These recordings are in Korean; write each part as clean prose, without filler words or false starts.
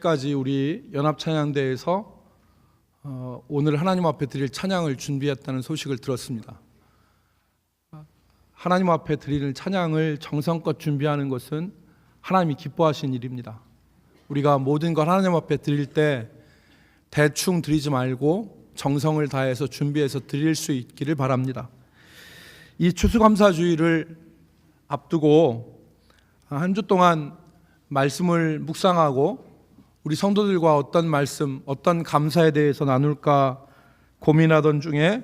늦게까지 우리 연합찬양대에서 오늘 하나님 앞에 드릴 찬양을 준비했다는 소식을 들었습니다. 하나님 앞에 드리는 찬양을 정성껏 준비하는 것은 하나님이 기뻐하시는 일입니다. 우리가 모든 걸 하나님 앞에 드릴 때 대충 드리지 말고 정성을 다해서 준비해서 드릴 수 있기를 바랍니다. 이 추수감사주의를 앞두고 한 주 동안 말씀을 묵상하고 우리 성도들과 어떤 말씀, 어떤 감사에 대해서 나눌까 고민하던 중에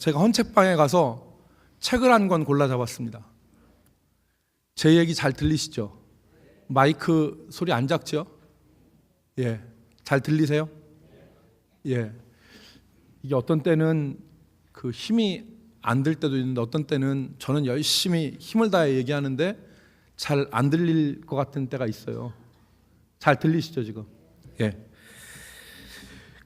제가 헌책방에 가서 책을 한 권 골라 잡았습니다. 제 얘기 잘 들리시죠? 마이크 소리 안 작죠? 예, 잘 들리세요? 예, 이게 어떤 때는 그 힘이 안 들 때도 있는데 어떤 때는 저는 열심히 힘을 다해 얘기하는데 잘 안 들릴 것 같은 때가 있어요. 잘 들리시죠 지금? 예.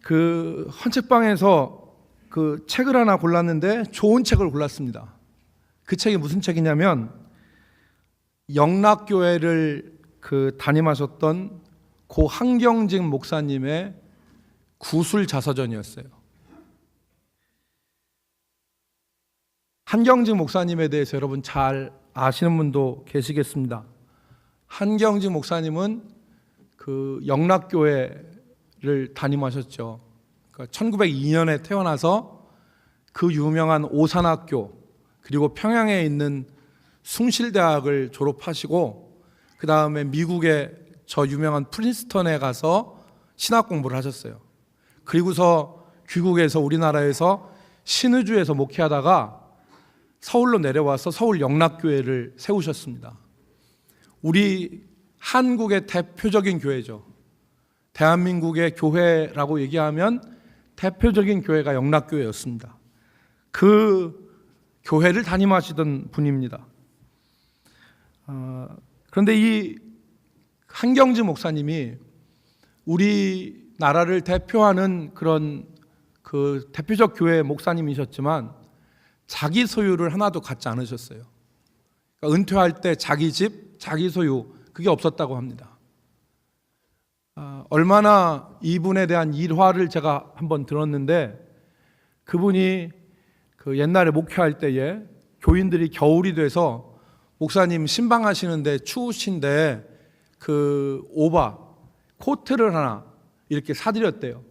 그 헌책방에서 그 책을 하나 골랐는데 좋은 책을 골랐습니다. 그 책이 무슨 책이냐면 영락교회를 그 담임하셨던 고 한경직 목사님의 구술자서전이었어요. 한경직 목사님에 대해서 여러분 잘 아시는 분도 계시겠습니다. 한경직 목사님은 그 영락교회를 담임하셨죠. 그러니까 1902년에 태어나서 그 유명한 오산학교 그리고 평양에 있는 숭실대학을 졸업하시고 그 다음에 미국의 저 유명한 프린스턴에 가서 신학 공부를 하셨어요. 그리고서 귀국해서 우리나라에서 신의주에서 목회하다가 서울로 내려와서 서울 영락교회를 세우셨습니다. 우리 한국의 대표적인 교회죠. 대한민국의 교회라고 얘기하면 대표적인 교회가 영락교회였습니다. 그 교회를 담임하시던 분입니다. 그런데 이 한경직 목사님이 우리나라를 대표하는 그런 그 대표적 교회 목사님이셨지만 자기 소유를 하나도 갖지 않으셨어요. 그러니까 은퇴할 때 자기 집, 자기 소유 그게 없었다고 합니다. 얼마나 이분에 대한 일화를 제가 한번 들었는데 그분이 그 옛날에 목회할 때에 교인들이 겨울이 돼서 목사님 신방하시는데 추우신데 그 오바 코트를 하나 이렇게 사드렸대요.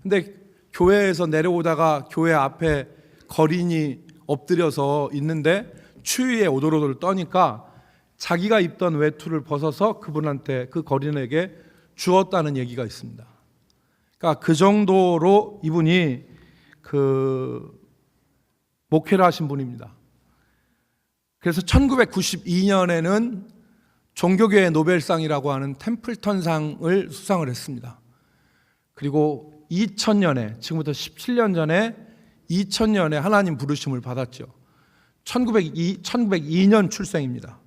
근데 교회에서 내려오다가 교회 앞에 거린이 엎드려서 있는데 추위에 오돌오돌 떠니까 자기가 입던 외투를 벗어서 그분한테 그 거린에게 주었다는 얘기가 있습니다. 그러니까 그 정도로 이분이 그 목회를 하신 분입니다. 그래서 1992년에는 종교계의 노벨상이라고 하는 템플턴상을 수상을 했습니다. 그리고 2000년에 지금부터 17년 전에 2000년에 하나님 부르심을 받았죠. 1902년 출생입니다.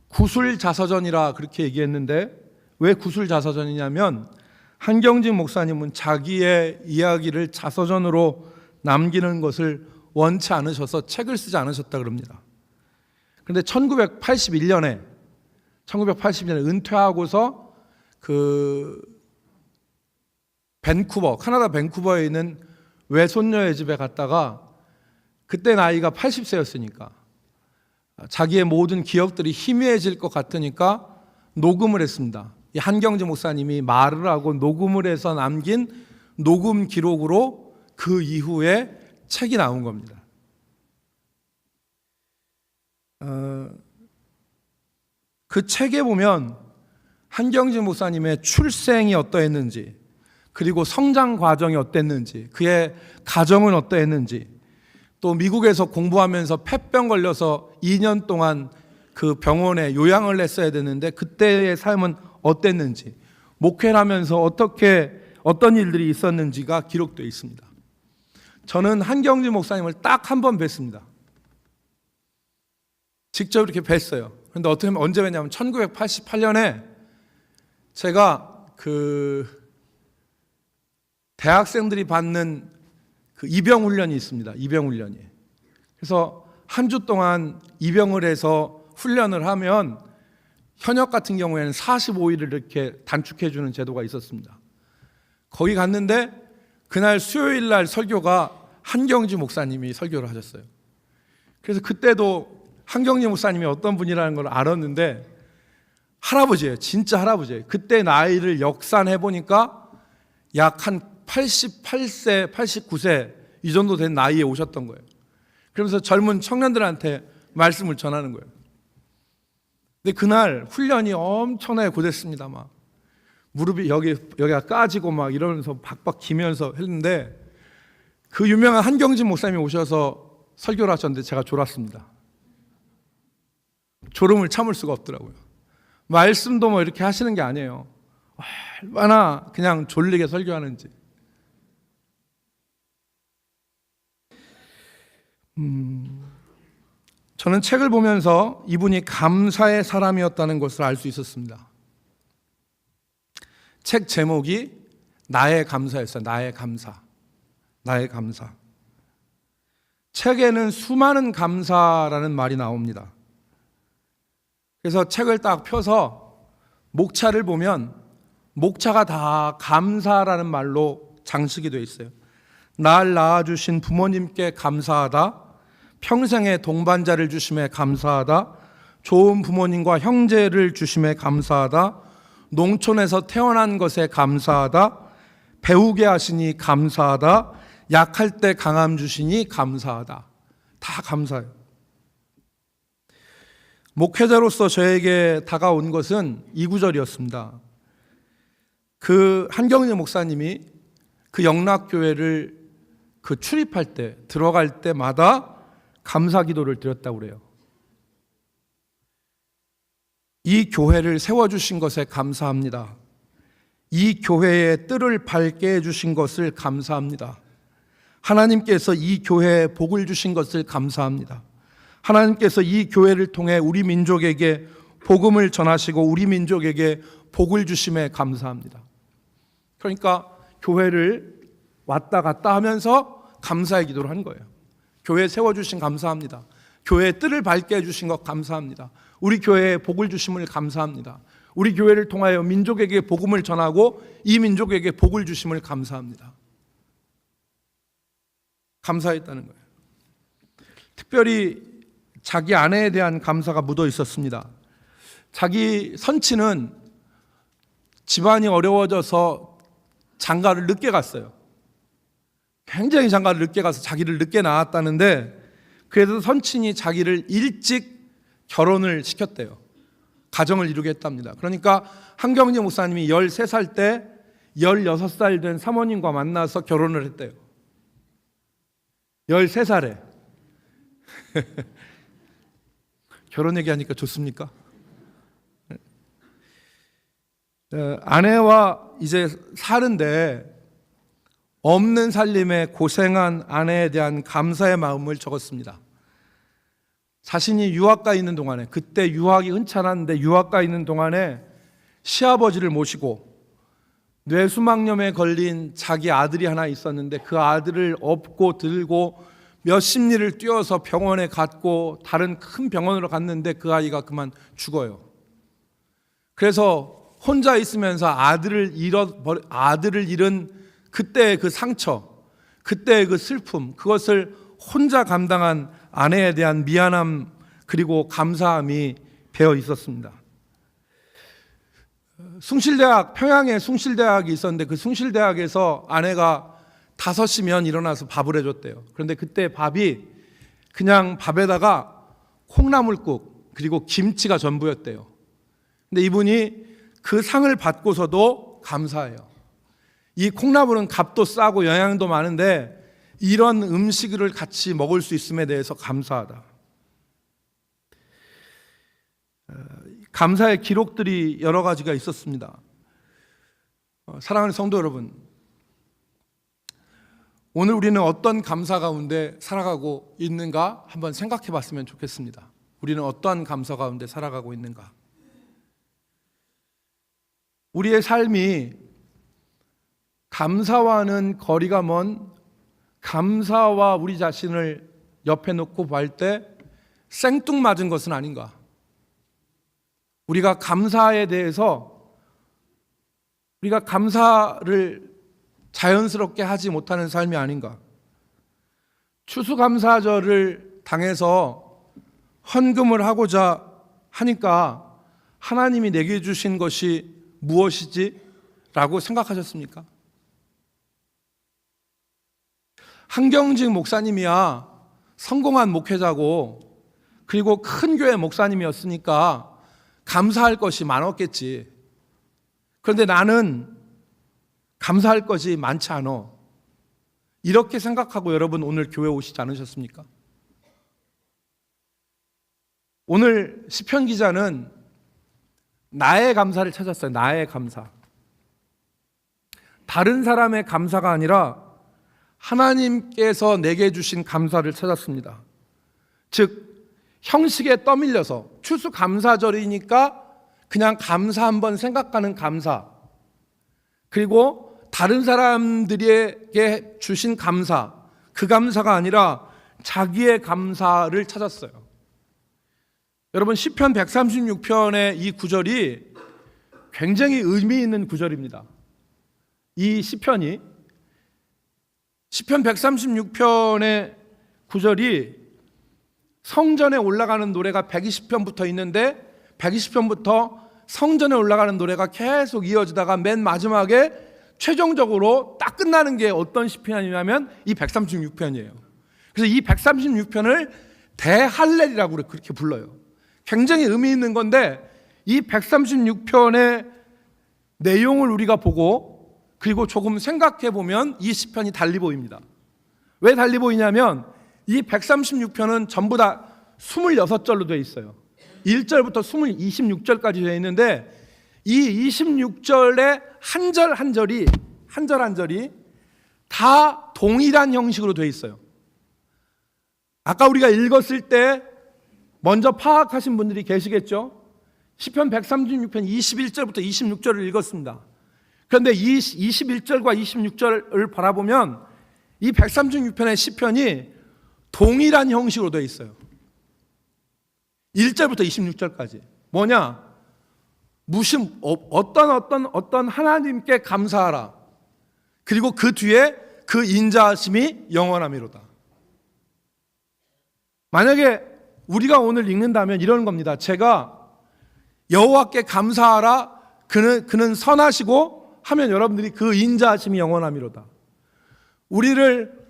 구술자서전이라 그렇게 얘기했는데 왜 구술자서전이냐면 한경직 목사님은 자기의 이야기를 자서전으로 남기는 것을 원치 않으셔서 책을 쓰지 않으셨다 그럽니다. 그런데 1981년에 은퇴하고서 그 밴쿠버, 카나다 밴쿠버에 있는 외손녀의 집에 갔다가 그때 나이가 80세였으니까 자기의 모든 기억들이 희미해질 것 같으니까 녹음을 했습니다. 이 한경직 목사님이 말을 하고 녹음을 해서 남긴 녹음 기록으로 그 이후에 책이 나온 겁니다. 그 책에 보면 한경직 목사님의 출생이 어떠했는지 그리고 성장 과정이 어땠는지 그의 가정은 어떠했는지 또 미국에서 공부하면서 폐병 걸려서 2년 동안 그 병원에 요양을 했어야 되는데 그때의 삶은 어땠는지 목회를 하면서 어떤 일들이 있었는지가 기록되어 있습니다. 저는 한경직 목사님을 딱 한 번 뵀습니다. 직접 이렇게 뵀어요. 그런데 어떻게 하면 언제 뵀냐면 1988년에 제가 그 대학생들이 받는 그 입영 훈련이 있습니다. 입영 훈련이. 그래서 한 주 동안 입영을 해서 훈련을 하면 현역 같은 경우에는 45일을 이렇게 단축해 주는 제도가 있었습니다. 거기 갔는데 그날 수요일 날 설교가 한경지 목사님이 설교를 하셨어요. 그래서 그때도 한경지 목사님이 어떤 분이라는 걸 알았는데 할아버지예요. 진짜 할아버지예요. 그때 나이를 역산해 보니까 약 한 88세, 89세 이 정도 된 나이에 오셨던 거예요. 그러면서 젊은 청년들한테 말씀을 전하는 거예요. 근데 그날 훈련이 엄청나게 고됐습니다. 막 무릎이 여기가 까지고 막 이러면서 박박 기면서 했는데 그 유명한 한경진 목사님이 오셔서 설교를 하셨는데 제가 졸았습니다. 졸음을 참을 수가 없더라고요. 말씀도 뭐 이렇게 하시는 게 아니에요. 얼마나 그냥 졸리게 설교하는지. 저는 책을 보면서 이분이 감사의 사람이었다는 것을 알 수 있었습니다. 책 제목이 나의 감사였어요. 나의 감사. 나의 감사. 책에는 수많은 감사라는 말이 나옵니다. 그래서 책을 딱 펴서 목차를 보면 목차가 다 감사라는 말로 장식이 되어 있어요. 날 낳아주신 부모님께 감사하다. 평생의 동반자를 주심에 감사하다. 좋은 부모님과 형제를 주심에 감사하다. 농촌에서 태어난 것에 감사하다. 배우게 하시니 감사하다. 약할 때 강함 주시니 감사하다. 다 감사해요. 목회자로서 저에게 다가온 것은 이 구절이었습니다. 그 한경재 목사님이 그 영락교회를 출입할 때, 들어갈 때마다 감사 기도를 드렸다고 그래요. 이 교회를 세워주신 것에 감사합니다. 이 교회의 뜰을 밝게 해주신 것을 감사합니다. 하나님께서 이 교회에 복을 주신 것을 감사합니다. 하나님께서 이 교회를 통해 우리 민족에게 복음을 전하시고 우리 민족에게 복을 주심에 감사합니다. 그러니까 교회를 왔다 갔다 하면서 감사의 기도를 한 거예요. 교회 세워주신 감사합니다. 교회의 뜰을 밝게 해주신 것 감사합니다. 우리 교회에 복을 주심을 감사합니다. 우리 교회를 통하여 민족에게 복음을 전하고 이 민족에게 복을 주심을 감사합니다. 감사했다는 거예요. 특별히 자기 아내에 대한 감사가 묻어 있었습니다. 자기 선친은 집안이 어려워져서 장가를 늦게 갔어요. 굉장히 장가를 늦게 가서 자기를 늦게 낳았다는데 그래서 선친이 자기를 일찍 결혼을 시켰대요. 가정을 이루게 했답니다. 그러니까 한경재 목사님이 13살 때 16살 된 사모님과 만나서 결혼을 했대요. 13살에. 결혼 얘기하니까 좋습니까? 아내와 이제 사는데 없는 살림에 고생한 아내에 대한 감사의 마음을 적었습니다. 자신이 유학가 있는 동안에, 그때 유학이 흔찮았는데 유학가 있는 동안에 시아버지를 모시고 뇌수막염에 걸린 자기 아들이 하나 있었는데 그 아들을 업고 들고 몇십 리를 뛰어서 병원에 갔고 다른 큰 병원으로 갔는데 그 아이가 그만 죽어요. 그래서 혼자 있으면서 아들을 잃은 그때의 그 상처, 그때의 그 슬픔, 그것을 혼자 감당한 아내에 대한 미안함 그리고 감사함이 배어 있었습니다. 숭실대학, 평양에 숭실대학이 있었는데 그 숭실대학에서 아내가 5시면 일어나서 밥을 해줬대요. 그런데 그때 밥이 그냥 밥에다가 콩나물국 그리고 김치가 전부였대요. 근데 이분이 그 상을 받고서도 감사해요. 이 콩나물은 값도 싸고 영양도 많은데 이런 음식을 같이 먹을 수 있음에 대해서 감사하다. 감사의 기록들이 여러 가지가 있었습니다. 사랑하는 성도 여러분, 오늘 우리는 어떤 감사 가운데 살아가고 있는가 한번 생각해 봤으면 좋겠습니다. 우리는 어떠한 감사 가운데 살아가고 있는가? 우리의 삶이 감사와는 거리가 먼 감사와 우리 자신을 옆에 놓고 볼 때 생뚱맞은 것은 아닌가? 우리가 감사에 대해서 우리가 감사를 자연스럽게 하지 못하는 삶이 아닌가. 추수감사절을 당해서 헌금을 하고자 하니까 하나님이 내게 주신 것이 무엇이지? 라고 생각하셨습니까? 한경직 목사님이야 성공한 목회자고 그리고 큰 교회 목사님이었으니까 감사할 것이 많았겠지. 그런데 나는 감사할 것이 많지 않아. 이렇게 생각하고 여러분 오늘 교회 오시지 않으셨습니까? 오늘 시편 기자는 나의 감사를 찾았어요. 나의 감사. 다른 사람의 감사가 아니라 하나님께서 내게 주신 감사를 찾았습니다. 즉 형식에 떠밀려서 추수감사절이니까 그냥 감사 한번 생각하는 감사, 그리고 다른 사람들에게 주신 감사, 그 감사가 아니라 자기의 감사를 찾았어요. 여러분 시편 136편의 이 구절이 굉장히 의미 있는 구절입니다. 이 시편 136편의 구절이 성전에 올라가는 노래가 120편부터 있는데 120편부터 성전에 올라가는 노래가 계속 이어지다가 맨 마지막에 최종적으로 딱 끝나는 게 어떤 시편이냐면 이 136편이에요. 그래서 이 136편을 대할렐이라고 그렇게 불러요. 굉장히 의미 있는 건데 이 136편의 내용을 우리가 보고 그리고 조금 생각해 보면 이 시편이 달리 보입니다. 왜 달리 보이냐면 이 136편은 전부 다 26절로 되어 있어요. 1절부터 26절까지 되어 있는데 이 26절의 한 절 한 절이 다 동일한 형식으로 되어 있어요. 아까 우리가 읽었을 때 먼저 파악하신 분들이 계시겠죠? 시편 136편 21절부터 26절을 읽었습니다. 그런데 이 21절과 26절을 바라보면 이 136편의 시편이 동일한 형식으로 되어 있어요. 1절부터 26절까지. 뭐냐? 어떤 하나님께 감사하라. 그리고 그 뒤에 그 인자하심이 영원함이로다. 만약에 우리가 오늘 읽는다면 이런 겁니다. 제가 여호와께 감사하라. 그는 선하시고 하면 여러분들이 그 인자하심이 영원함이로다. 우리를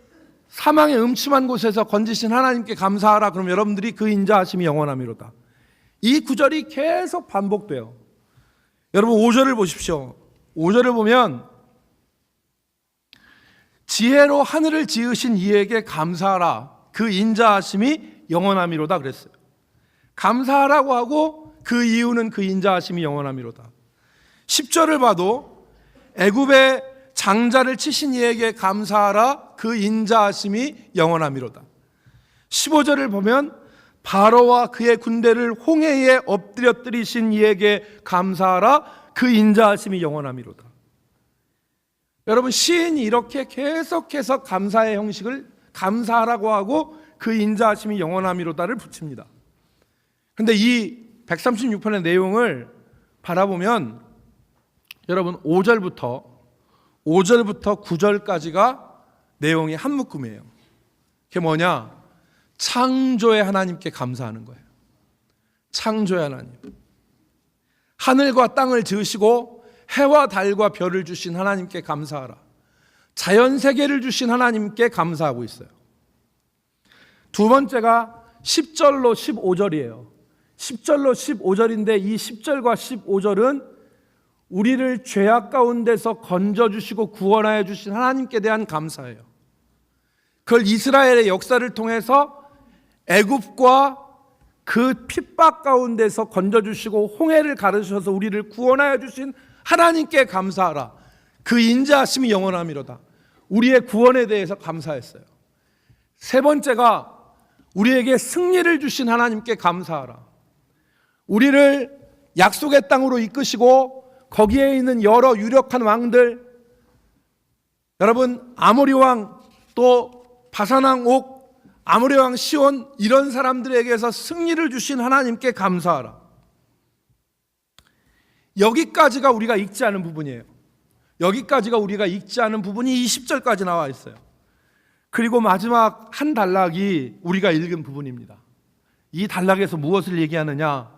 사망의 음침한 곳에서 건지신 하나님께 감사하라. 그럼 여러분들이 그 인자하심이 영원함이로다. 이 구절이 계속 반복돼요. 여러분 5절을 보십시오. 5절을 보면 지혜로 하늘을 지으신 이에게 감사하라. 그 인자하심이 영원함이로다 그랬어요. 감사하라고 하고 그 이유는 그 인자하심이 영원함이로다. 10절을 봐도 애굽의 장자를 치신 이에게 감사하라. 그 인자하심이 영원함이로다. 15절을 보면 바로와 그의 군대를 홍해에 엎드려뜨리신 이에게 감사하라. 그 인자하심이 영원함이로다. 여러분 시인이 이렇게 계속해서 감사의 형식을 감사하라고 하고 그 인자하심이 영원함이로다를 붙입니다. 그런데 이 136편의 내용을 바라보면 여러분 5절부터 9절까지가 내용이 한 묶음이에요. 그게 뭐냐? 창조의 하나님께 감사하는 거예요. 창조의 하나님. 하늘과 땅을 지으시고 해와 달과 별을 주신 하나님께 감사하라. 자연 세계를 주신 하나님께 감사하고 있어요. 두 번째가 10절로 15절이에요. 10절로 15절인데 이 10절과 15절은 우리를 죄악 가운데서 건져주시고 구원하여 주신 하나님께 대한 감사예요. 그걸 이스라엘의 역사를 통해서 애굽과 그 핍박 가운데서 건져주시고 홍해를 가르셔서 우리를 구원하여 주신 하나님께 감사하라. 그 인자하심이 영원함이로다. 우리의 구원에 대해서 감사했어요. 세 번째가 우리에게 승리를 주신 하나님께 감사하라. 우리를 약속의 땅으로 이끄시고 거기에 있는 여러 유력한 왕들, 여러분 아모리 왕, 또 바산 왕 옥, 아모리 왕 시온, 이런 사람들에게서 승리를 주신 하나님께 감사하라. 여기까지가 우리가 읽지 않은 부분이에요. 여기까지가 우리가 읽지 않은 부분이 20절까지 나와 있어요. 그리고 마지막 한 단락이 우리가 읽은 부분입니다. 이 단락에서 무엇을 얘기하느냐?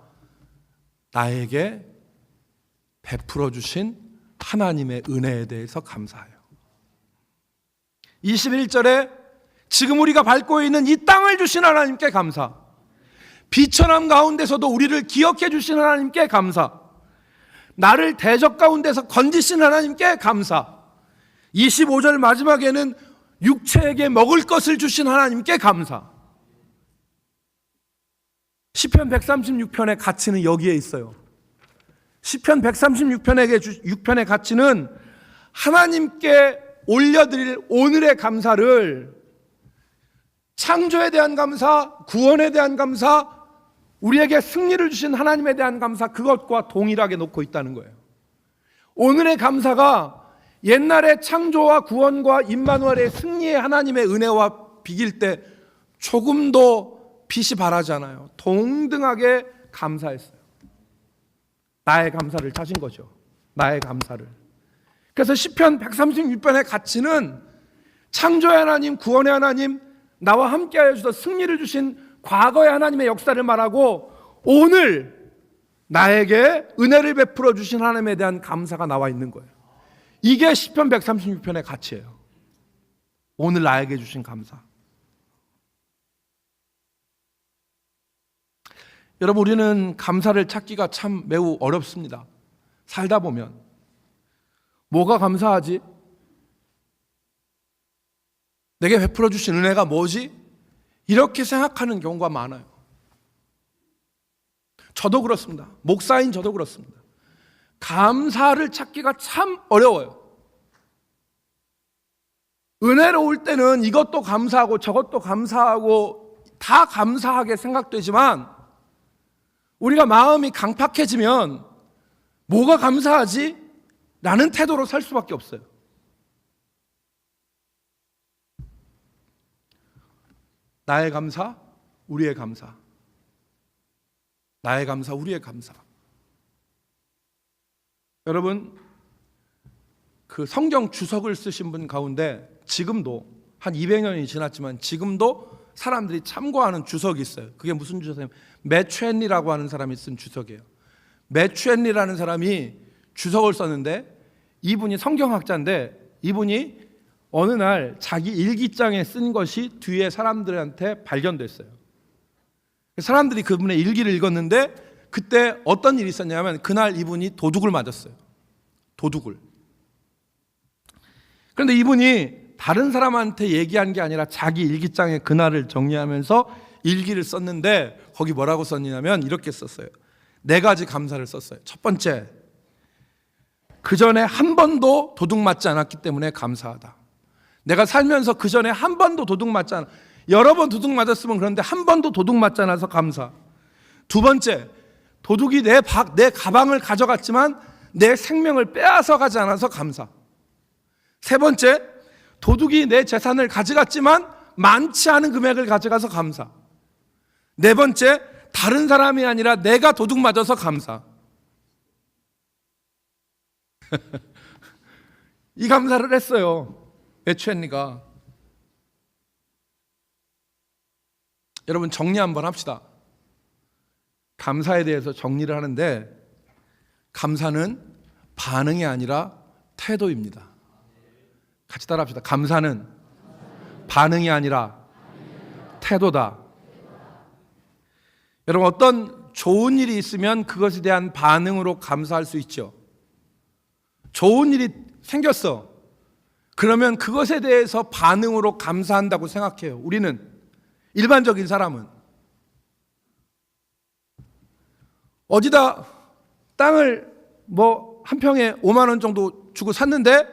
나에게 베풀어 주신 하나님의 은혜에 대해서 감사해요. 21절에 지금 우리가 밟고 있는 이 땅을 주신 하나님께 감사, 비천함 가운데서도 우리를 기억해 주신 하나님께 감사, 나를 대적 가운데서 건지신 하나님께 감사, 25절 마지막에는 육체에게 먹을 것을 주신 하나님께 감사. 시편 136편의 가치는 여기에 있어요. 시편 136편의 가치는 하나님께 올려드릴 오늘의 감사를 창조에 대한 감사, 구원에 대한 감사, 우리에게 승리를 주신 하나님에 대한 감사, 그것과 동일하게 놓고 있다는 거예요. 오늘의 감사가 옛날의 창조와 구원과 임마누엘의 승리의 하나님의 은혜와 비길 때 조금도 빛이 바라잖아요. 동등하게 감사했어요. 나의 감사를 찾은 거죠. 나의 감사를. 그래서 시편 136편의 가치는 창조의 하나님, 구원의 하나님, 나와 함께하여 주셔서 승리를 주신 과거의 하나님의 역사를 말하고 오늘 나에게 은혜를 베풀어 주신 하나님에 대한 감사가 나와 있는 거예요. 이게 시편 136편의 가치예요. 오늘 나에게 주신 감사. 여러분, 우리는 감사를 찾기가 참 매우 어렵습니다. 살다 보면 뭐가 감사하지? 내게 베풀어 주신 은혜가 뭐지? 이렇게 생각하는 경우가 많아요. 저도 그렇습니다. 목사인 저도 그렇습니다. 감사를 찾기가 참 어려워요. 은혜로울 때는 이것도 감사하고 저것도 감사하고 다 감사하게 생각되지만 우리가 마음이 강팍해지면 뭐가 감사하지? 라는 태도로 살 수밖에 없어요. 나의 감사, 우리의 감사. 나의 감사, 우리의 감사. 여러분, 그 성경 주석을 쓰신 분 가운데 지금도 한 200년이 지났지만 지금도 사람들이 참고하는 주석이 있어요. 그게 무슨 주석이냐면 매추 헨리라고 하는 사람이 쓴 주석이에요. 매추 헨리라는 사람이 주석을 썼는데 이분이 성경학자인데 이분이 어느 날 자기 일기장에 쓴 것이 뒤에 사람들한테 발견됐어요. 사람들이 그분의 일기를 읽었는데 그때 어떤 일이 있었냐면 그날 이분이 도둑을 맞았어요. 도둑을. 그런데 이분이 다른 사람한테 얘기한 게 아니라 자기 일기장에 그날을 정리하면서 일기를 썼는데 거기 뭐라고 썼냐면 이렇게 썼어요. 4가지 감사를 썼어요. 첫 번째, 그 전에 한 번도 도둑 맞지 않았기 때문에 감사하다. 내가 살면서 그 전에 한 번도 도둑 맞지 않아. 여러 번 도둑 맞았으면 그런데 한 번도 도둑 맞지 않아서 감사. 두 번째, 도둑이 내 가방을 가져갔지만 내 생명을 빼앗아 가지 않아서 감사. 세 번째, 도둑이 내 재산을 가져갔지만 많지 않은 금액을 가져가서 감사. 네 번째, 다른 사람이 아니라 내가 도둑 맞아서 감사. 이 감사를 했어요. 매추 헨리가. 여러분, 정리 한번 합시다. 감사에 대해서 정리를 하는데 감사는 반응이 아니라 태도입니다. 같이 따라합시다. 감사는 반응이 아니라 태도다. 여러분, 어떤 좋은 일이 있으면 그것에 대한 반응으로 감사할 수 있죠. 좋은 일이 생겼어. 그러면 그것에 대해서 반응으로 감사한다고 생각해요. 우리는, 일반적인 사람은. 어디다 땅을 한 평에 5만 원 정도 주고 샀는데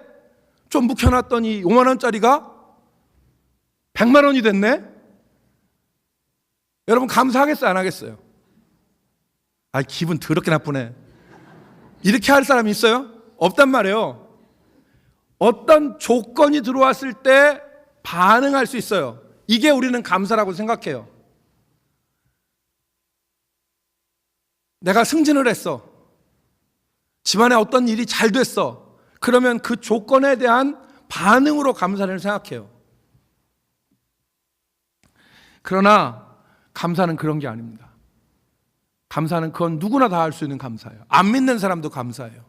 좀 묵혀놨더니 5만 원짜리가 100만 원이 됐네? 여러분, 감사하겠어요? 안 하겠어요? 기분 더럽게 나쁘네. 이렇게 할 사람이 있어요? 없단 말이에요. 어떤 조건이 들어왔을 때 반응할 수 있어요. 이게 우리는 감사라고 생각해요. 내가 승진을 했어. 집안에 어떤 일이 잘 됐어. 그러면 그 조건에 대한 반응으로 감사를 생각해요. 그러나 감사는 그런 게 아닙니다. 감사는 그건 누구나 다 할 수 있는 감사예요. 안 믿는 사람도 감사해요.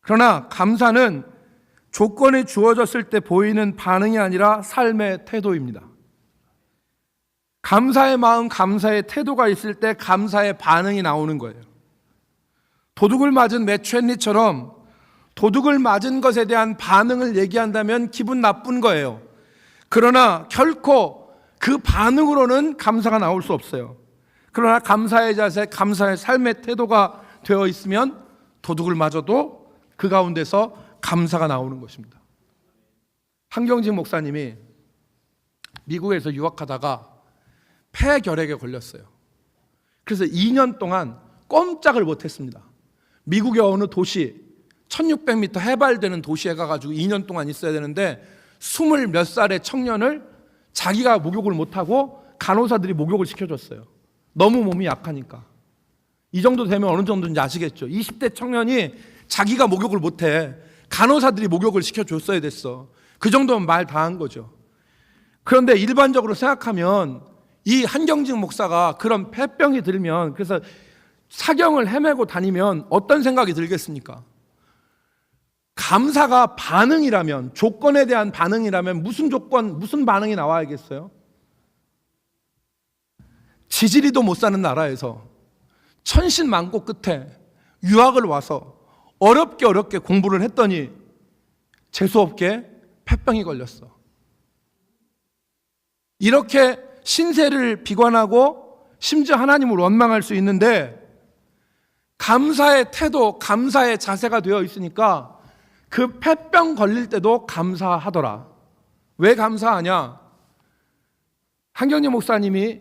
그러나 감사는 조건이 주어졌을 때 보이는 반응이 아니라 삶의 태도입니다. 감사의 마음, 감사의 태도가 있을 때 감사의 반응이 나오는 거예요. 도둑을 맞은 매튜 헨리처럼 도둑을 맞은 것에 대한 반응을 얘기한다면 기분 나쁜 거예요. 그러나 결코 그 반응으로는 감사가 나올 수 없어요. 그러나 감사의 자세, 감사의 삶의 태도가 되어 있으면 도둑을 맞아도 그 가운데서 감사가 나오는 것입니다. 한경직 목사님이 미국에서 유학하다가 폐결핵에 걸렸어요. 그래서 2년 동안 꼼짝을 못했습니다. 미국의 어느 도시 1600m 해발되는 도시에 가가지고 2년 동안 있어야 되는데 20몇 살의 청년을 자기가 목욕을 못하고 간호사들이 목욕을 시켜줬어요. 너무 몸이 약하니까. 이 정도 되면 어느 정도인지 아시겠죠. 20대 청년이 자기가 목욕을 못해 간호사들이 목욕을 시켜줬어야 됐어. 그 정도면 말 다 한 거죠. 그런데 일반적으로 생각하면 이 한경직 목사가 그런 폐병이 들면, 그래서 사경을 헤매고 다니면 어떤 생각이 들겠습니까? 감사가 반응이라면, 조건에 대한 반응이라면 무슨 조건, 무슨 반응이 나와야겠어요? 지지리도 못 사는 나라에서 천신만고 끝에 유학을 와서 어렵게 공부를 했더니 재수없게 폐병이 걸렸어. 이렇게 신세를 비관하고 심지어 하나님을 원망할 수 있는데 감사의 태도, 감사의 자세가 되어 있으니까 그 폐병 걸릴 때도 감사하더라. 왜 감사하냐? 한경직 목사님이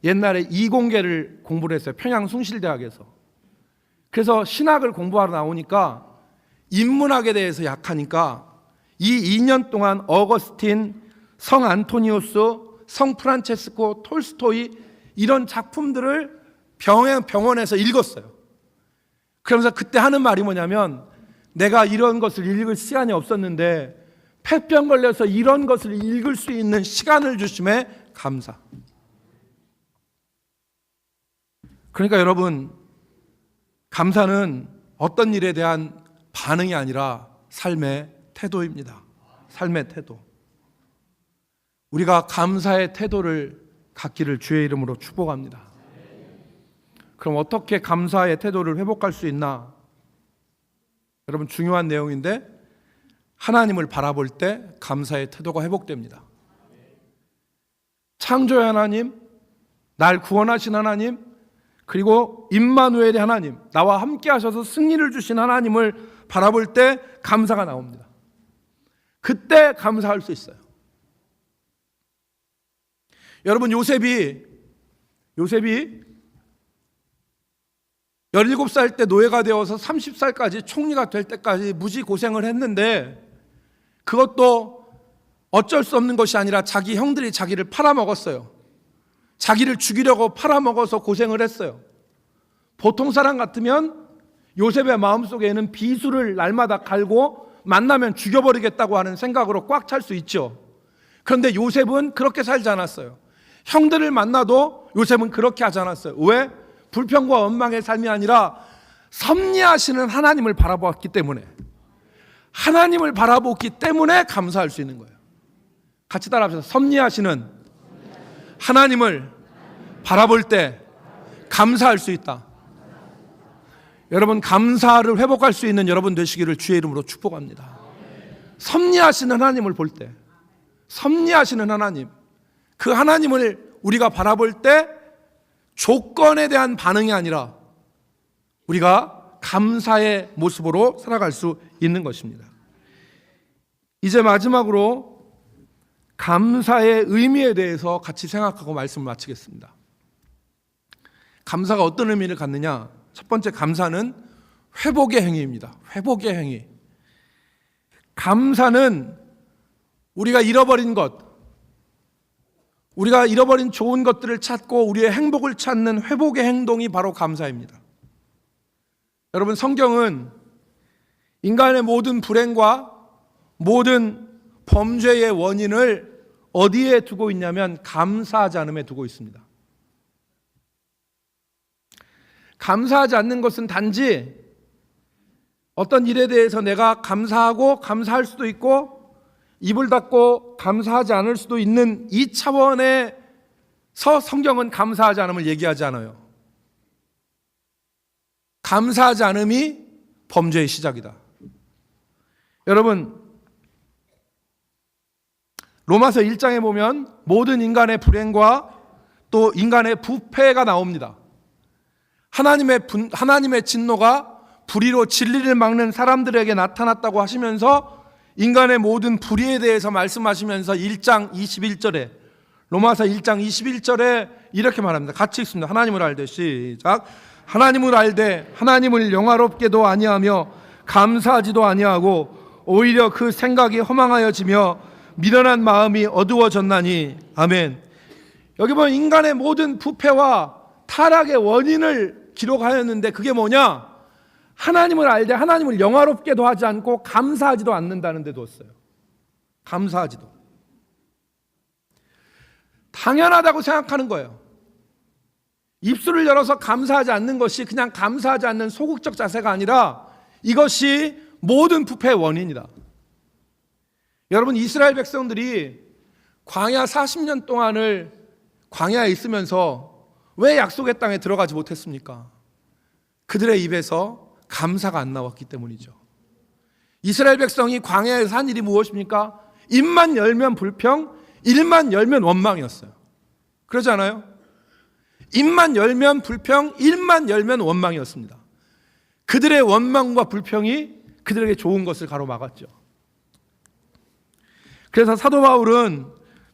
옛날에 이공계를 공부를 했어요. 평양 숭실대학에서. 그래서 신학을 공부하러 나오니까 인문학에 대해서 약하니까 이 2년 동안 어거스틴, 성 안토니우스, 성 프란체스코, 톨스토이 이런 작품들을 병원에서 읽었어요. 그러면서 그때 하는 말이 뭐냐면, 내가 이런 것을 읽을 시간이 없었는데 폐병 걸려서 이런 것을 읽을 수 있는 시간을 주심에 감사. 그러니까 여러분, 감사는 어떤 일에 대한 반응이 아니라 삶의 태도입니다. 삶의 태도. 우리가 감사의 태도를 갖기를 주의 이름으로 축복합니다. 그럼 어떻게 감사의 태도를 회복할 수 있나? 여러분, 중요한 내용인데 하나님을 바라볼 때 감사의 태도가 회복됩니다. 창조의 하나님, 날 구원하신 하나님, 그리고 임마누엘의 하나님, 나와 함께 하셔서 승리를 주신 하나님을 바라볼 때 감사가 나옵니다. 그때 감사할 수 있어요. 여러분, 요셉이 17살 때 노예가 되어서 30살까지 총리가 될 때까지 무지 고생을 했는데 그것도 어쩔 수 없는 것이 아니라 자기 형들이 자기를 팔아먹었어요. 자기를 죽이려고 팔아먹어서 고생을 했어요. 보통 사람 같으면 요셉의 마음속에는 비수를 날마다 갈고 만나면 죽여버리겠다고 하는 생각으로 꽉 찰 수 있죠. 그런데 요셉은 그렇게 살지 않았어요. 형들을 만나도 요셉은 그렇게 하지 않았어요. 왜? 불평과 원망의 삶이 아니라 섭리하시는 하나님을 바라보았기 때문에, 하나님을 바라보기 때문에 감사할 수 있는 거예요. 같이 따라합시다. 섭리하시는 하나님을 바라볼 때 감사할 수 있다. 여러분, 감사를 회복할 수 있는 여러분 되시기를 주의 이름으로 축복합니다. 섭리하시는 하나님을 볼 때, 섭리하시는 하나님, 그 하나님을 우리가 바라볼 때 조건에 대한 반응이 아니라 우리가 감사의 모습으로 살아갈 수 있는 것입니다. 이제 마지막으로 감사의 의미에 대해서 같이 생각하고 말씀을 마치겠습니다. 감사가 어떤 의미를 갖느냐? 첫 번째, 감사는 회복의 행위입니다. 회복의 행위. 감사는 우리가 잃어버린 것, 우리가 잃어버린 좋은 것들을 찾고 우리의 행복을 찾는 회복의 행동이 바로 감사입니다. 여러분, 성경은 인간의 모든 불행과 모든 범죄의 원인을 어디에 두고 있냐면 감사하지 않음에 두고 있습니다. 감사하지 않는 것은 단지 어떤 일에 대해서 내가 감사하고 감사할 수도 있고 입을 닫고 감사하지 않을 수도 있는 이 차원에서 성경은 감사하지 않음을 얘기하지 않아요. 감사하지 않음이 범죄의 시작이다. 여러분, 로마서 1장에 보면 모든 인간의 불행과 또 인간의 부패가 나옵니다. 하나님의 진노가 불의로 진리를 막는 사람들에게 나타났다고 하시면서 인간의 모든 불의에 대해서 말씀하시면서 1장 21절에 로마서 1장 21절에 이렇게 말합니다. 같이 읽습니다. 하나님을 알되 시작. 하나님을 알되 하나님을 영화롭게도 아니하며 감사하지도 아니하고 오히려 그 생각이 허망하여지며 미련한 마음이 어두워졌나니. 아멘. 여기 보면 인간의 모든 부패와 타락의 원인을 기록하였는데 그게 뭐냐? 하나님을 알되 하나님을 영화롭게도 하지 않고 감사하지도 않는다는 데 뒀어요. 감사하지도. 당연하다고 생각하는 거예요. 입술을 열어서 감사하지 않는 것이 그냥 감사하지 않는 소극적 자세가 아니라 이것이 모든 부패의 원인이다. 여러분, 이스라엘 백성들이 광야 40년 동안을 광야에 있으면서 왜 약속의 땅에 들어가지 못했습니까? 그들의 입에서 감사가 안 나왔기 때문이죠. 이스라엘 백성이 광야에서 한 일이 무엇입니까? 입만 열면 불평, 입만 열면 원망이었어요. 그러지 않아요? 입만 열면 불평, 입만 열면 원망이었습니다. 그들의 원망과 불평이 그들에게 좋은 것을 가로막았죠. 그래서 사도 바울은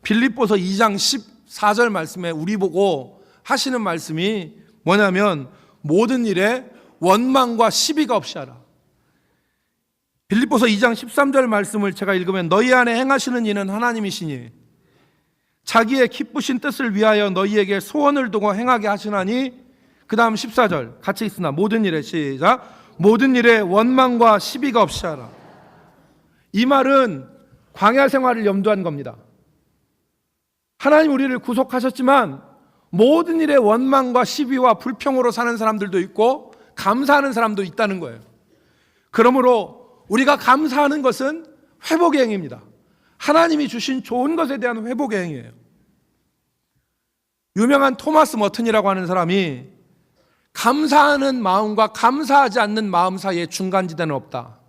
빌립보서 2장 14절 말씀에 우리 보고 하시는 말씀이 뭐냐면 모든 일에 원망과 시비가 없이 하라. 빌립보서 2장 13절 말씀을 제가 읽으면 너희 안에 행하시는 이는 하나님이시니 자기의 기쁘신 뜻을 위하여 너희에게 소원을 두고 행하게 하시나니. 그 다음 14절 같이 읽으나 모든 일에 시작. 모든 일에 원망과 시비가 없이 하라. 이 말은 광야 생활을 염두한 겁니다. 하나님 우리를 구속하셨지만 모든 일에 원망과 시비와 불평으로 사는 사람들도 있고 감사하는 사람도 있다는 거예요. 그러므로 우리가 감사하는 것은 회복의 행위입니다. 하나님이 주신 좋은 것에 대한 회복의 행위예요. 유명한 토마스 머튼이라고 하는 사람이 감사하는 마음과 감사하지 않는 마음 사이에 중간지대는 없다.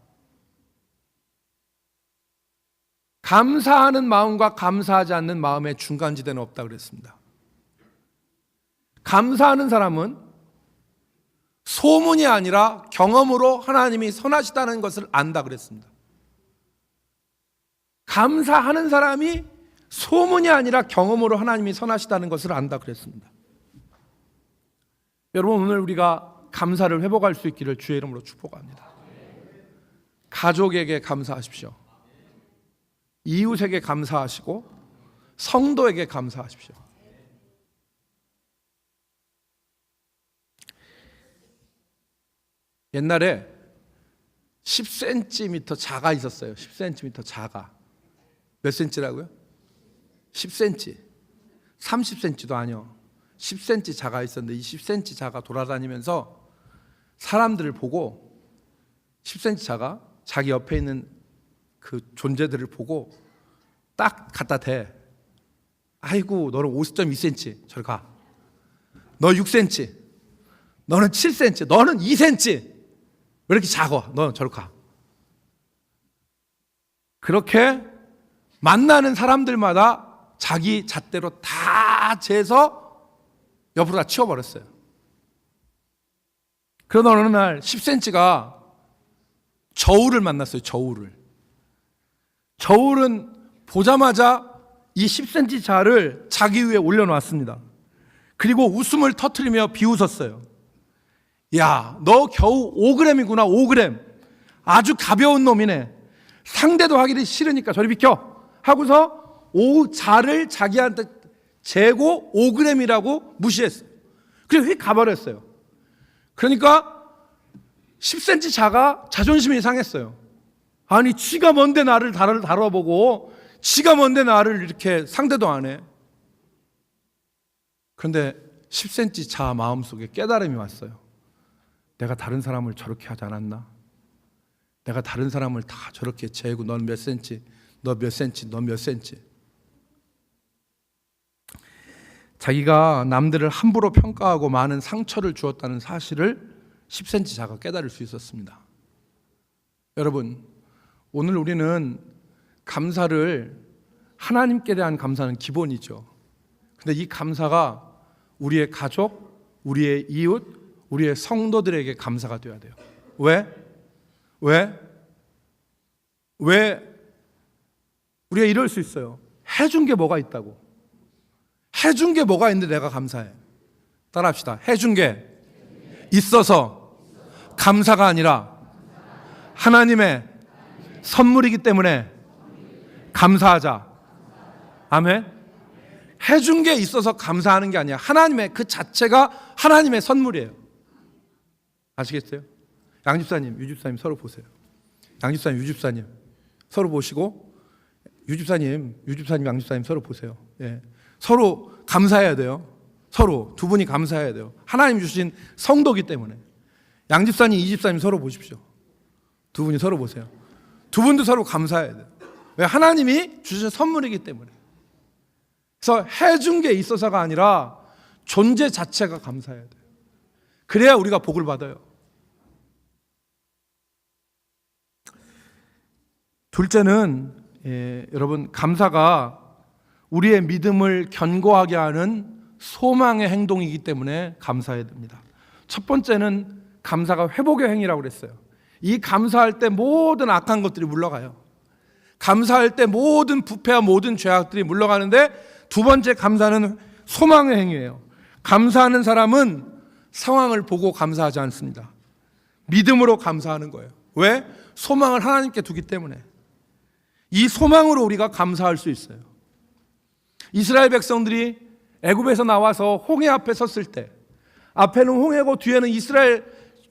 감사하는 마음과 감사하지 않는 마음의 중간지대는 없다 그랬습니다. 감사하는 사람은 소문이 아니라 경험으로 하나님이 선하시다는 것을 안다 그랬습니다. 감사하는 사람이 소문이 아니라 경험으로 하나님이 선하시다는 것을 안다 그랬습니다. 여러분, 오늘 우리가 감사를 회복할 수 있기를 주의 이름으로 축복합니다. 가족에게 감사하십시오. 이웃에게 감사하시고 성도에게 감사하십시오. 옛날에 10cm 자가 있었어요. 10cm 자가. 몇 cm라고요? 10cm. 30cm도 아니요. 10cm 자가 있었는데 이 10cm 자가 돌아다니면서 사람들을 보고 10cm 자가 자기 옆에 있는 그 존재들을 보고 딱 갖다 대. 아이고, 너는 50.2cm. 저리 가. 너 6cm. 너는 7cm. 너는 2cm. 왜 이렇게 작아? 너는 저리 가. 그렇게 만나는 사람들마다 자기 잣대로 다 재서 옆으로 다 치워버렸어요. 그러다 어느 날 10cm가 저울을 만났어요. 저울은 보자마자 이 10cm 자를 자기 위에 올려놓았습니다. 그리고 웃음을 터뜨리며 비웃었어요. 야, 너 겨우 5g이구나. 5g. 아주 가벼운 놈이네. 상대도 하기 싫으니까 저리 비켜 하고서 자를 자기한테 재고 5g이라고 무시했어요. 그리고 휙 가버렸어요. 그러니까 10cm 자가 자존심이 상했어요. 아니 지가 뭔데 나를 다뤄보고 지가 뭔데 나를 이렇게 상대도 안 해. 그런데 10cm 자 마음속에 깨달음이 왔어요. 내가 다른 사람을 저렇게 하지 않았나? 내가 다른 사람을 다 저렇게 재고 넌 몇 센치, 너 몇 센치, 너 몇 센치. 자기가 남들을 함부로 평가하고 많은 상처를 주었다는 사실을 10cm 자가 깨달을 수 있었습니다. 여러분, 오늘 우리는 감사를, 하나님께 대한 감사는 기본이죠. 근데 이 감사가 우리의 가족, 우리의 이웃, 우리의 성도들에게 감사가 되어야 돼요. 왜? 우리가 이럴 수 있어요. 해준 게 뭐가 있다고. 해준 게 뭐가 있는데 내가 감사해. 따라합시다. 해준 게 있어서 감사가 아니라 하나님의 선물이기 때문에 감사하자. 아멘. 해준 게 있어서 감사하는 게 아니야. 하나님의 그 자체가 하나님의 선물이에요. 아시겠어요? 양집사님, 유집사님 서로 보세요. 양집사님, 유집사님 서로 보시고, 유집사님, 양집사님 서로 보세요. 예. 서로 감사해야 돼요. 서로 두 분이 감사해야 돼요. 하나님 주신 성도기 때문에. 양집사님, 이집사님 서로 보십시오. 두 분이 서로 보세요. 두 분도 서로 감사해야 돼요. 왜? 하나님이 주신 선물이기 때문에. 그래서 해준 게 있어서가 아니라 존재 자체가 감사해야 돼요. 그래야 우리가 복을 받아요. 둘째는 여러분, 감사가 우리의 믿음을 견고하게 하는 소망의 행동이기 때문에 감사해야 됩니다. 첫 번째는 감사가 회복의 행위라고 그랬어요. 이 감사할 때 모든 악한 것들이 물러가요. 감사할 때 모든 부패와 모든 죄악들이 물러가는데, 두 번째 감사는 소망의 행위예요. 감사하는 사람은 상황을 보고 감사하지 않습니다. 믿음으로 감사하는 거예요. 왜? 소망을 하나님께 두기 때문에. 이 소망으로 우리가 감사할 수 있어요. 이스라엘 백성들이 애굽에서 나와서 홍해 앞에 섰을 때, 앞에는 홍해고 뒤에는 이스라엘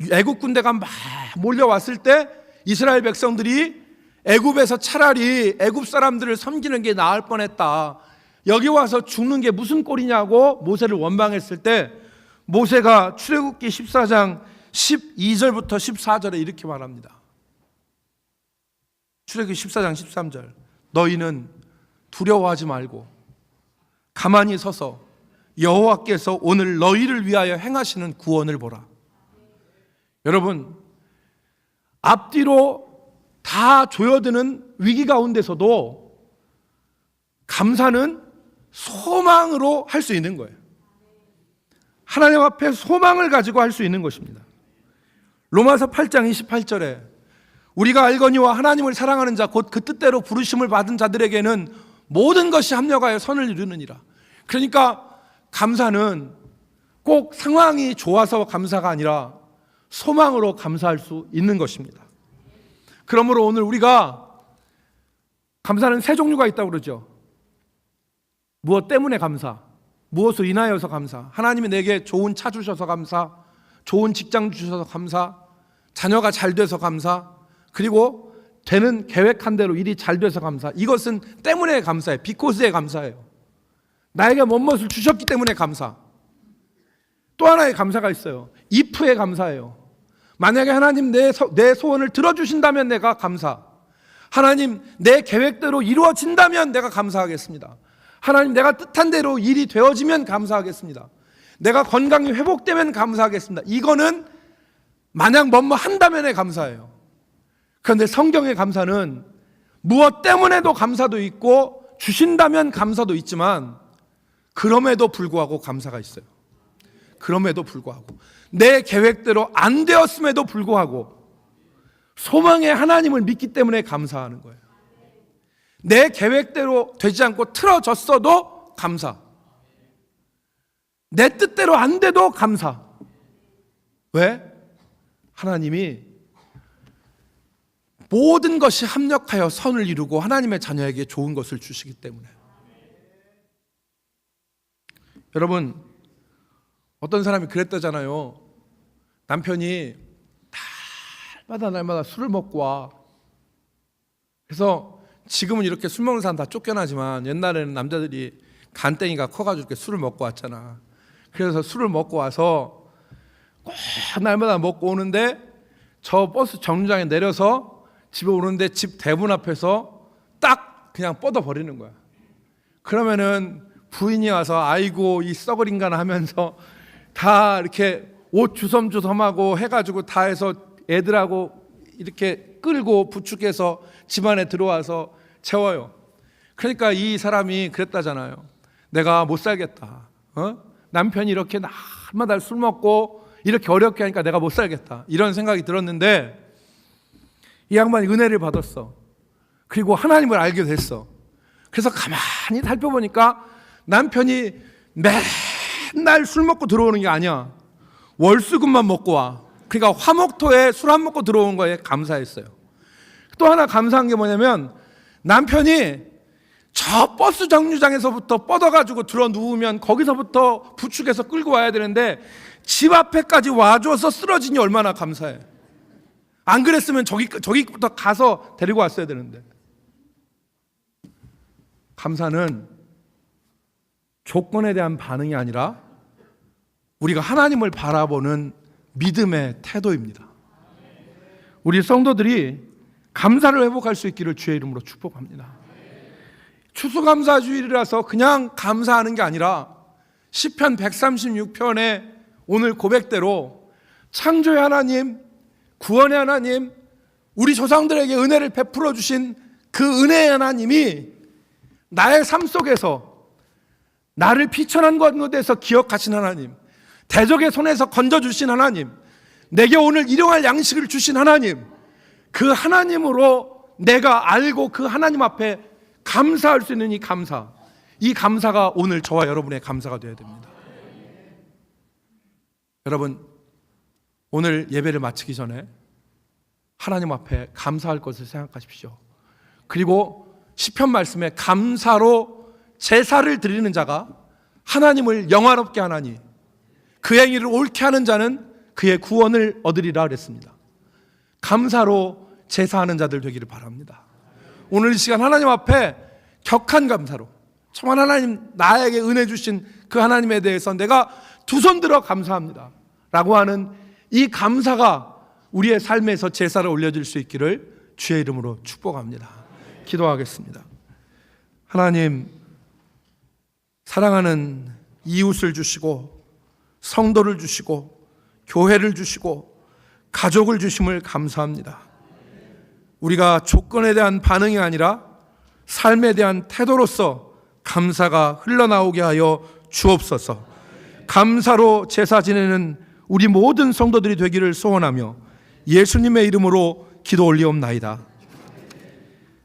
애굽 군대가 막 몰려왔을 때, 이스라엘 백성들이 애굽에서 차라리 애굽 사람들을 섬기는 게 나을 뻔했다, 여기 와서 죽는 게 무슨 꼴이냐고 모세를 원망했을 때, 모세가 출애굽기 14장 12절부터 14절에 이렇게 말합니다. 출애굽기 14장 13절. 너희는 두려워하지 말고 가만히 서서 여호와께서 오늘 너희를 위하여 행하시는 구원을 보라. 여러분, 앞뒤로 다 조여드는 위기 가운데서도 감사는 소망으로 할 수 있는 거예요. 하나님 앞에 소망을 가지고 할 수 있는 것입니다. 로마서 8장 28절에 우리가 알거니와 하나님을 사랑하는 자 곧 그 뜻대로 부르심을 받은 자들에게는 모든 것이 합력하여 선을 이루느니라. 그러니까 감사는 꼭 상황이 좋아서 감사가 아니라 소망으로 감사할 수 있는 것입니다. 그러므로 오늘 우리가 감사는 세 종류가 있다고 그러죠. 무엇 때문에 감사, 무엇으로 인하여서 감사, 하나님이 내게 좋은 차 주셔서 감사, 좋은 직장 주셔서 감사, 자녀가 잘 돼서 감사, 그리고 되는 계획한 대로 일이 잘 돼서 감사. 이것은 때문에 감사해요. 비코스에 감사해요. 나에게 무엇을 주셨기 때문에 감사. 또 하나의 감사가 있어요. if에 감사해요. 만약에 하나님 내 소원을 들어주신다면 내가 감사. 하나님 내 계획대로 이루어진다면 내가 감사하겠습니다. 하나님 내가 뜻한 대로 일이 되어지면 감사하겠습니다. 내가 건강이 회복되면 감사하겠습니다. 이거는 만약 뭐뭐 한다면에 감사해요. 그런데 성경의 감사는 무엇 때문에도 감사도 있고 주신다면 감사도 있지만, 그럼에도 불구하고 감사가 있어요. 그럼에도 불구하고 내 계획대로 안 되었음에도 불구하고 소망의 하나님을 믿기 때문에 감사하는 거예요. 내 계획대로 되지 않고 틀어졌어도 감사. 내 뜻대로 안 돼도 감사. 왜? 하나님이 모든 것이 합력하여 선을 이루고 하나님의 자녀에게 좋은 것을 주시기 때문에. 여러분, 어떤 사람이 그랬다잖아요. 남편이 다 날마다 술을 먹고 와. 그래서 지금은 이렇게 술 먹는 사람 다 쫓겨나지만 옛날에는 남자들이 간땡이가 커가지고 이렇게 술을 먹고 왔잖아. 그래서 술을 먹고 와서 꼭 날마다 먹고 오는데 저 버스 정류장에 내려서 집에 오는데 집 대문 앞에서 딱 그냥 뻗어 버리는 거야. 그러면은 부인이 와서 아이고 이 썩을 인간 하면서 다 이렇게 옷 주섬주섬하고 해가지고 다 해서 애들하고 이렇게 끌고 부축해서 집안에 들어와서 재워요. 그러니까 이 사람이 그랬다잖아요. 내가 못 살겠다. 남편이 이렇게 날마다 술 먹고 이렇게 어렵게 하니까 내가 못 살겠다. 이런 생각이 들었는데 이 양반이 은혜를 받았어. 그리고 하나님을 알게 됐어. 그래서 가만히 살펴보니까 남편이 맨날 술 먹고 들어오는 게 아니야. 월수금만 먹고 와. 그러니까 화목토에 술 안 먹고 들어온 거에 감사했어요. 또 하나 감사한 게 뭐냐면 남편이 저 버스 정류장에서부터 뻗어가지고 들어 누우면 거기서부터 부축해서 끌고 와야 되는데 집 앞에까지 와줘서 쓰러지니 얼마나 감사해. 안 그랬으면 저기부터 가서 데리고 왔어야 되는데. 감사는 조건에 대한 반응이 아니라 우리가 하나님을 바라보는 믿음의 태도입니다. 우리 성도들이 감사를 회복할 수 있기를 주의 이름으로 축복합니다. 추수감사주일이라서 그냥 감사하는 게 아니라 시편 136편의 오늘 고백대로 창조의 하나님, 구원의 하나님, 우리 조상들에게 은혜를 베풀어 주신 그 은혜의 하나님이 나의 삶 속에서 나를 비천한 곳에서 기억하신 하나님, 대적의 손에서 건져주신 하나님, 내게 오늘 일용할 양식을 주신 하나님, 그 하나님으로 내가 알고 그 하나님 앞에 감사할 수 있는 이 감사가 오늘 저와 여러분의 감사가 되어야 됩니다. 여러분, 오늘 예배를 마치기 전에 하나님 앞에 감사할 것을 생각하십시오. 그리고 시편 말씀에 감사로 제사를 드리는 자가 하나님을 영화롭게 하나니 그 행위를 옳게 하는 자는 그의 구원을 얻으리라 그랬습니다. 감사로 제사하는 자들 되기를 바랍니다. 오늘 이 시간 하나님 앞에 격한 감사로 정말 하나님 나에게 은혜 주신 그 하나님에 대해서 내가 두 손 들어 감사합니다 라고 하는 이 감사가 우리의 삶에서 제사를 올려질 수 있기를 주의 이름으로 축복합니다. 기도하겠습니다. 하나님, 사랑하는 이웃을 주시고 성도를 주시고 교회를 주시고 가족을 주심을 감사합니다. 우리가 조건에 대한 반응이 아니라 삶에 대한 태도로서 감사가 흘러나오게 하여 주옵소서. 감사로 제사 지내는 우리 모든 성도들이 되기를 소원하며 예수님의 이름으로 기도 올리옵나이다.